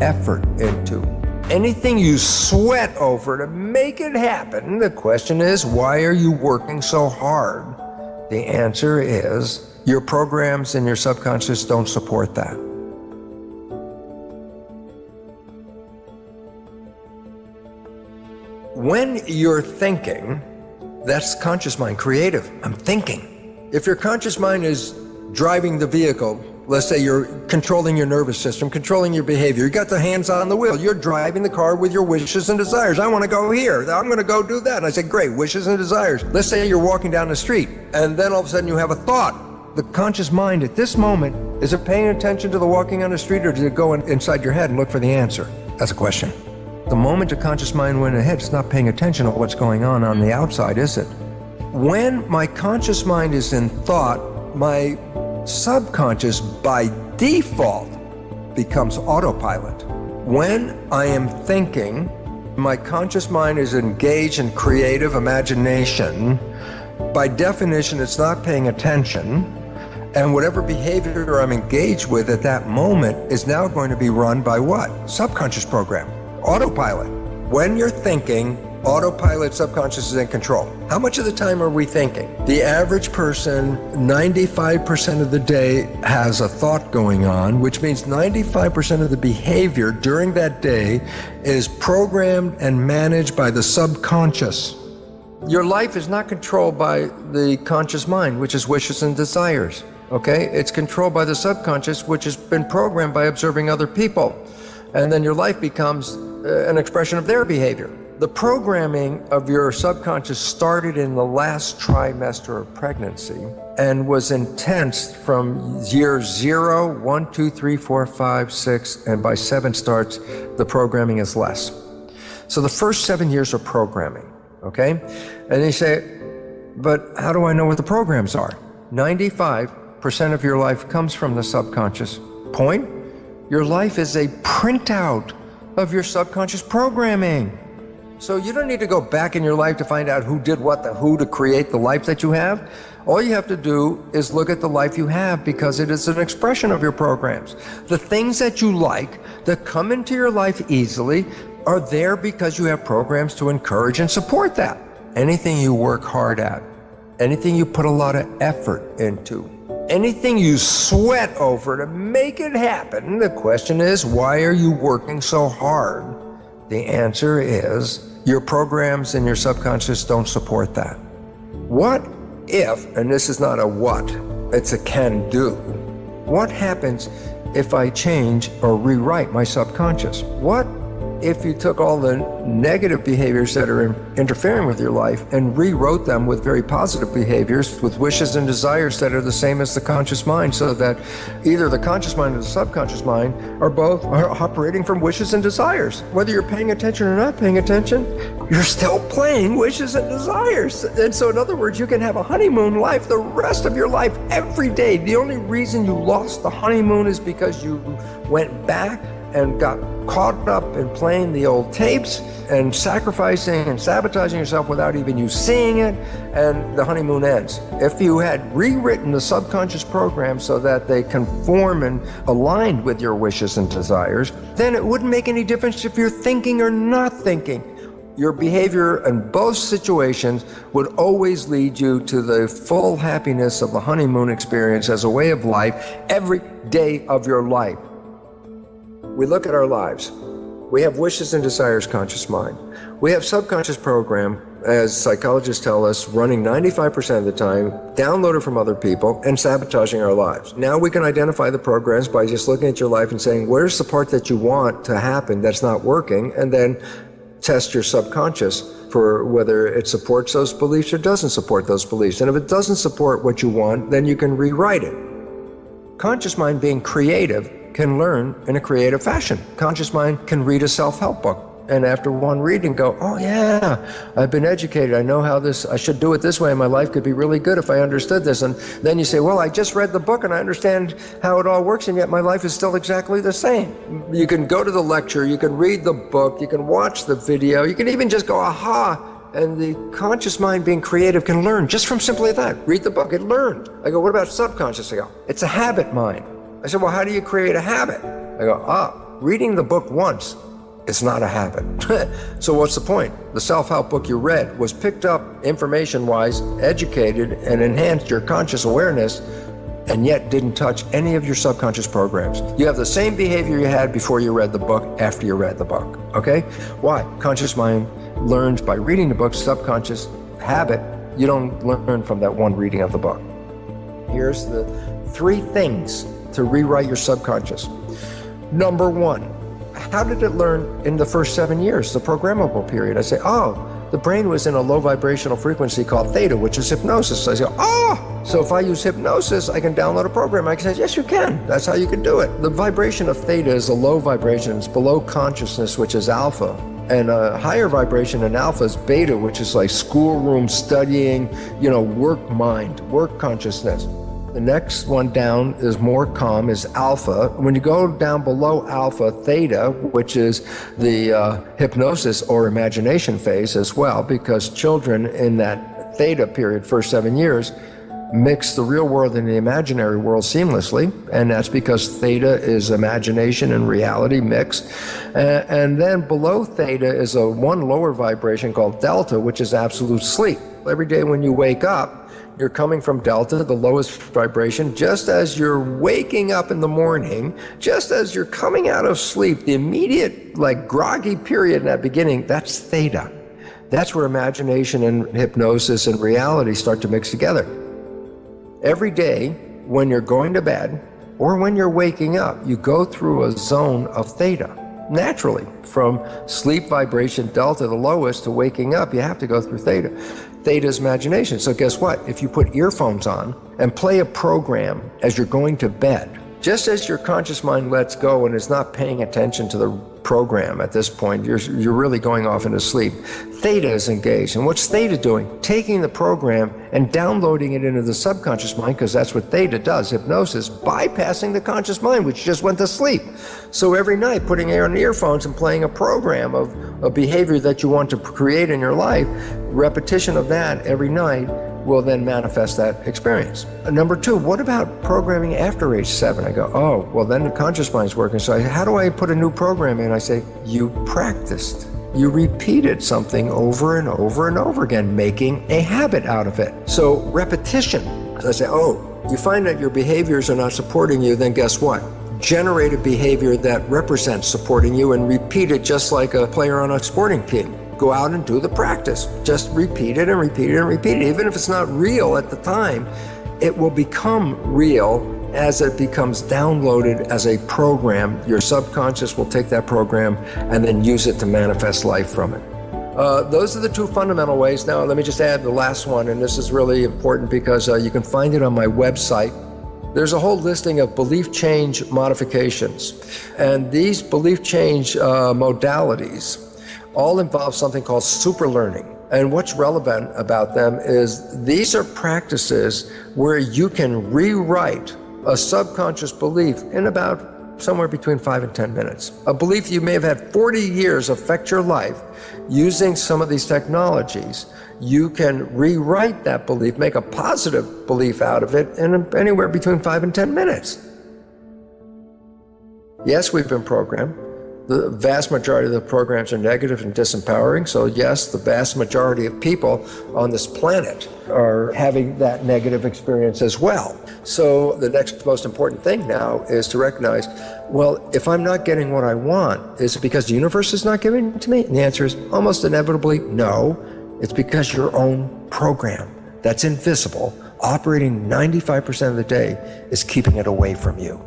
effort into. Anything you sweat over to make it happen, the question is, why are you working so hard? The answer is, your programs in your subconscious don't support that. When you're thinking, that's conscious mind, creative. I'm thinking. If your conscious mind is driving the vehicle, let's say you're controlling your nervous system, controlling your behavior, you got the hands on the wheel, you're driving the car with your wishes and desires. I want to go here, I'm going to go do that. And I say, great, wishes and desires. Let's say you're walking down the street, and then all of a sudden you have a thought. The conscious mind at this moment, is it paying attention to the walking on the street, or does it go inside your head and look for the answer? That's a question. The moment the conscious mind went ahead, it's not paying attention to what's going on the outside, is it? When my conscious mind is in thought, my subconscious by default becomes autopilot. When I am thinking, my conscious mind is engaged in creative imagination. By definition, it's not paying attention, and whatever behavior I'm engaged with at that moment is now going to be run by what? Subconscious program, autopilot. When you're thinking, autopilot, subconscious is in control. How much of the time are we thinking? The average person, 95% of the day has a thought going on, which means 95% of the behavior during that day is programmed and managed by the subconscious. Your life is not controlled by the conscious mind, which is wishes and desires, okay? It's controlled by the subconscious, which has been programmed by observing other people. And then your life becomes an expression of their behavior. The programming of your subconscious started in the last trimester of pregnancy and was intense from year 0, 1, 2, 3, 4, 5, 6, and by 7 starts, the programming is less. So the first 7 years are programming, okay? And you say, but how do I know what the programs are? 95% of your life comes from the subconscious. Point? Your life is a printout of your subconscious programming. So you don't need to go back in your life to find out who did what, who to create the life that you have. All you have to do is look at the life you have, because it is an expression of your programs. The things that you like, that come into your life easily, are there because you have programs to encourage and support that. Anything you work hard at, anything you put a lot of effort into, anything you sweat over to make it happen, the question is, why are you working so hard? The answer is, your programs in your subconscious don't support that. What if, and this is not a what, it's a can do. What happens if I change or rewrite my subconscious? What if you took all the negative behaviors that are interfering with your life and rewrote them with very positive behaviors, with wishes and desires that are the same as the conscious mind, so that either the conscious mind or the subconscious mind are both operating from wishes and desires? Whether you're paying attention or not paying attention, you're still playing wishes and desires. And so in other words, you can have a honeymoon life the rest of your life every day. The only reason you lost the honeymoon is because you went back and got caught up in playing the old tapes and sacrificing and sabotaging yourself without even you seeing it, and the honeymoon ends. If you had rewritten the subconscious program so that they conform and aligned with your wishes and desires, then it wouldn't make any difference if you're thinking or not thinking. Your behavior in both situations would always lead you to the full happiness of the honeymoon experience as a way of life every day of your life. We look at our lives. We have wishes and desires, conscious mind. We have subconscious program, as psychologists tell us, running 95% of the time, downloaded from other people, and sabotaging our lives. Now we can identify the programs by just looking at your life and saying, where's the part that you want to happen that's not working? And then test your subconscious for whether it supports those beliefs or doesn't support those beliefs. And if it doesn't support what you want, then you can rewrite it. Conscious mind, being creative, can learn in a creative fashion. Conscious mind can read a self-help book, and after one reading go, oh yeah, I've been educated, I know how I should do it this way, and my life could be really good if I understood this. And then you say, well, I just read the book and I understand how it all works, and yet my life is still exactly the same. You can go to the lecture, you can read the book, you can watch the video, you can even just go, aha, and the conscious mind, being creative, can learn just from simply that. Read the book, it learned. I go, what about subconscious? I go, it's a habit mind. I said, well, how do you create a habit? I go, reading the book once is not a habit. So what's the point? The self-help book you read was picked up information-wise, educated, and enhanced your conscious awareness, and yet didn't touch any of your subconscious programs. You have the same behavior you had before you read the book, after you read the book, okay? Why? Conscious mind learns by reading the book. Subconscious habit, you don't learn from that one reading of the book. Here's the 3 things to rewrite your subconscious. Number 1, how did it learn in the first 7 years, the programmable period? I say, oh, the brain was in a low vibrational frequency called theta, which is hypnosis. So I say, oh, so if I use hypnosis, I can download a program. I can say, yes, you can. That's how you can do it. The vibration of theta is a low vibration. It's below consciousness, which is alpha. And a higher vibration in alpha is beta, which is like schoolroom studying, work mind, work consciousness. The next one down is more calm, is alpha. When you go down below alpha, theta, which is the hypnosis or imagination phase as well, because children in that theta period, first 7 years, mix the real world and the imaginary world seamlessly, and that's because theta is imagination and reality mixed. And then below theta is one lower vibration called delta, which is absolute sleep. Every day when you wake up, you're coming from delta, the lowest vibration, just as you're waking up in the morning, just as you're coming out of sleep, the immediate, groggy period in that beginning, that's theta. That's where imagination and hypnosis and reality start to mix together. Every day, when you're going to bed or when you're waking up, you go through a zone of theta. Naturally, from sleep vibration delta, the lowest, to waking up, you have to go through theta. Theta is imagination. So guess what? If you put earphones on and play a program as you're going to bed, just as your conscious mind lets go and is not paying attention to the program at this point, you're really going off into sleep, theta is engaged. And what's theta doing? Taking the program and downloading it into the subconscious mind, because that's what theta does, hypnosis, bypassing the conscious mind, which just went to sleep. So every night, putting on earphones and playing a program of a behavior that you want to create in your life, repetition of that every night will then manifest that experience. Number 2, what about programming after age 7? I go, oh, well, then the conscious mind's working. So how do I put a new program in? I say, you practiced. You repeated something over and over and over again, making a habit out of it. So repetition. So I say, oh, you find that your behaviors are not supporting you, then guess what? Generate a behavior that represents supporting you and repeat it just like a player on a sporting team. Go out and do the practice. Just repeat it and repeat it and repeat it. Even if it's not real at the time, it will become real as it becomes downloaded as a program. Your subconscious will take that program and then use it to manifest life from it. Those are the 2 fundamental ways. Now, let me just add the last one, and this is really important because you can find it on my website. There's a whole listing of belief change modifications, and these belief change modalities all involve something called super learning. And what's relevant about them is these are practices where you can rewrite a subconscious belief in about somewhere between 5 and 10 minutes. A belief you may have had 40 years affect your life. Using some of these technologies, you can rewrite that belief, make a positive belief out of it in anywhere between 5 and 10 minutes. Yes, we've been programmed. The vast majority of the programs are negative and disempowering. So yes, the vast majority of people on this planet are having that negative experience as well. So the next most important thing now is to recognize, well, if I'm not getting what I want, is it because the universe is not giving it to me? And the answer is almost inevitably no. It's because your own program that's invisible, operating 95% of the day, is keeping it away from you.